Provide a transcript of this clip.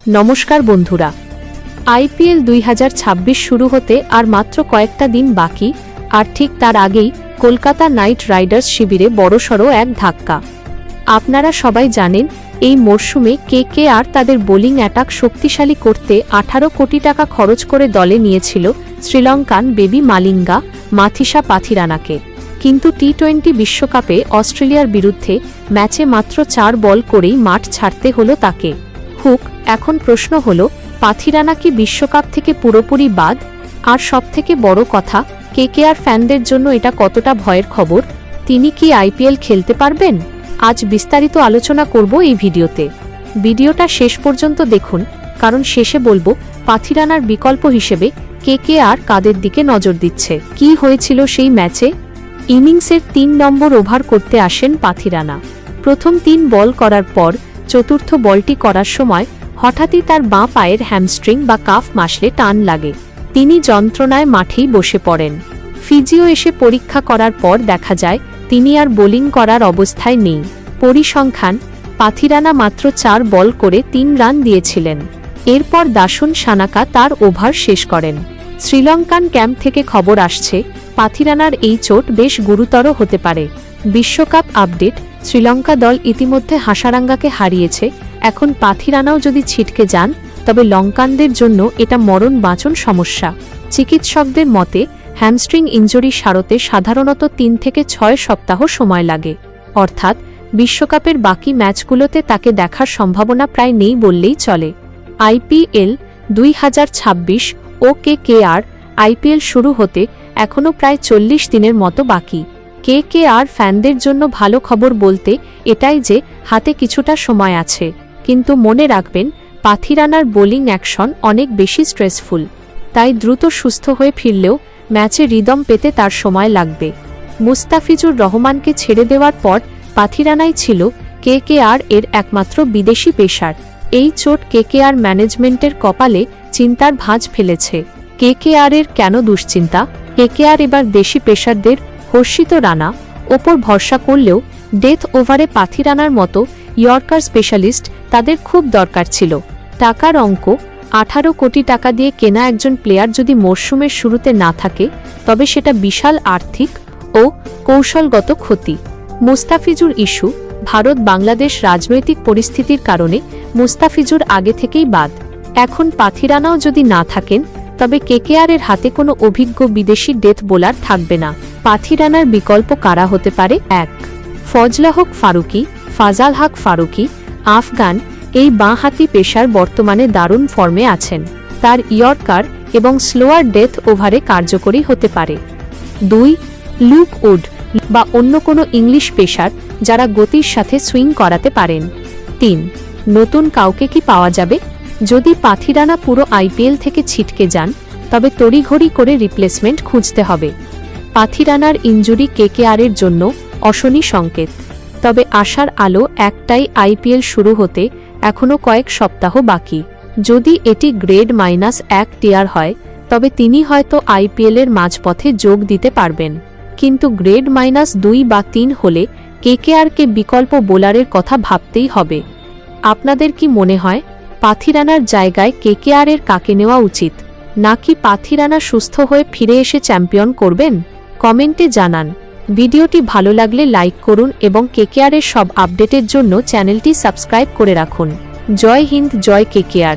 নমস্কার বন্ধুরা, আইপিএল 2026 শুরু হতে আর মাত্র কয়েকটা দিন বাকি, আর ঠিক তার আগেই কলকাতা নাইট রাইডার্স শিবিরে বড়সড় এক ধাক্কা। আপনারা সবাই জানেন, এই মরশুমে কেকেআর তাদের বোলিং অ্যাটাক শক্তিশালী করতে 18 কোটি টাকা খরচ করে দলে নিয়েছিল শ্রীলঙ্কান বেবি মালিঙ্গা মাথিসা পাথিরানাকে। কিন্তু টি-20 বিশ্বকাপে অস্ট্রেলিয়ার বিরুদ্ধে ম্যাচে মাত্র 4 বল করেই মাঠ ছাড়তে হলো তাকে। এখন প্রশ্ন হলো, পাথিরানা কি বিশ্বকাপ থেকে পুরোপুরি বাদ? আর সবথেকে বড় কথা, কেকেআর ফ্যানদের জন্য এটা কতটা ভয়ের খবর? তিনি কি আইপিএল খেলতে পারবেন? আজ বিস্তারিত আলোচনা করব এই ভিডিওতে। ভিডিওটা শেষ পর্যন্ত দেখুন, কারণ শেষে বলবো পাথিরানার বিকল্প হিসেবে কেকেআর কাদের দিকে নজর দিচ্ছে। কি হয়েছিল সেই ম্যাচে? ইনিংসের 3 নম্বর ওভার করতে আসেন পাথিরানা। প্রথম 3 বল করার পর চতুর্থ বলটি করার সময় হঠাৎই তার বাঁ পায়ের হ্যামস্ট্রিং বা কাফ মাসলে টান লাগে। তিনি যন্ত্রণায় মাঠেই বসে পড়েন। ফিজিও এসে পরীক্ষা করার পর দেখা যায় তিনি আর বোলিং করার অবস্থায় নেই। পরিসংখ্যান, পাথিরানা মাত্র 4 বল করে 3 রান দিয়েছিলেন। এরপর দাসুন সানাকা তার ওভার শেষ করেন। শ্রীলঙ্কান ক্যাম্প থেকে খবর আসছে পাথিরানার এই চোট বেশ গুরুতর হতে পারে। বিশ্বকাপ আপডেট, শ্রীলঙ্কা দল ইতিমধ্যে হাসারাঙ্গাকে হারিয়েছে। এখন পাথিরানাও যদি ছিটকে যান, তবে লঙ্কানদের জন্য এটা মরণ বাঁচন সমস্যা। চিকিৎসকদের মতে হ্যামস্ট্রিং ইনজুরি সারতে সাধারণত 3 থেকে 6 সপ্তাহ সময় লাগে। অর্থাৎ বিশ্বকাপের বাকি ম্যাচগুলোতে তাকে দেখার সম্ভাবনা প্রায় নেই বললেই চলে। আইপিএল 2026 ও কেকেআর আইপিএল শুরু হতে এখনও প্রায় 40 দিনের মতো বাকি। কেকেআর ফ্যানদের জন্য ভালো খবর বলতে এটাই যে হাতে কিছুটা সময় আছে। কিন্তু মনে রাখবেন, পাথিরানার বোলিং অ্যাকশন অনেক বেশি স্ট্রেসফুল। তাই দ্রুত সুস্থ হয়ে ফিরলেও ম্যাচে রিদম পেতে তার সময় লাগবে। মুস্তাফিজুর রহমানকে ছেড়ে দেওয়ার পর পাথিরানাই ছিল কেকেআর এর একমাত্র বিদেশি পেসার। এই চোট কেকেআর ম্যানেজমেন্টের কপালে চিন্তার ভাঁজ ফেলেছে। কেকেআর এর কেন দুশ্চিন্তা? কেকেআর এবার দেশি পেসারদের হর্ষিত রানা ওপর ভরসা করলেও ডেথ ওভারে পাথিরানার মতো ইয়র্কার স্পেশালিস্ট তাদের খুব দরকার ছিল। টাকার অঙ্ক, 18 কোটি টাকা দিয়ে কেনা একজন প্লেয়ার যদি মরশুমের শুরুতে না থাকে, তবে সেটা বিশাল আর্থিক ও কৌশলগত ক্ষতি। মুস্তাফিজুর ইস্যু, ভারত বাংলাদেশ রাজনৈতিক পরিস্থিতির কারণে মুস্তাফিজুর আগে থেকেই বাদ। এখন পাথিরানাও যদি না থাকেন, তবে কেকেআর এর হাতে কোনো অভিজ্ঞ বিদেশি ডেথ বোলার থাকবে না। পাথিরানার বিকল্প কারা হতে পারে? 1. ফজলাহ হক ফারুকি, ফাজাল হক ফারুকি, আফগান এই বাঁহাতি পেসার বর্তমানে দারুণ ফর্মে আছেন। তার ইয়র্কার এবং স্লোয়ার ডেথ ওভারে কার্যকরী হতে পারে। 2. লুক উড বা অন্য কোনো ইংলিশ পেসার যারা গতির সাথে সুইং করাতে পারেন। 3. নতুন কাউকে কি পাওয়া যাবে? যদি পাথিরানা পুরো আইপিএল থেকে ছিটকে যান, তবে তড়িঘড়ি করে রিপ্লেসমেন্ট খুঁজতে হবে। পাথিরানার ইনজুরি কেকেআর এর জন্য অশনি সংকেত। তবে আশার আলো একটাই, আইপিএল শুরু হতে এখনও কয়েক সপ্তাহ বাকি। যদি এটি গ্রেড -1 টিয়ার হয়, তবে তিনি হয়তো আইপিএলের মাঝপথে যোগ দিতে পারবেন। কিন্তু গ্রেড -2 বা 3 হলে কেকেআরকে বিকল্প বোলারের কথা ভাবতেই হবে। আপনাদের কি মনে হয়, পাথিরানার জায়গায় কেকেআর এর কাকে নেওয়া উচিত? নাকি পাথিরানা সুস্থ হয়ে ফিরে এসে চ্যাম্পিয়ন করবেন? কমেন্টে জানান। ভিডিওটি ভালো লাগলে লাইক করুন এবং কেকেআর এর সব আপডেটের জন্য চ্যানেলটি সাবস্ক্রাইব করে রাখুন। জয় হিন্দ, জয় কেকেআর।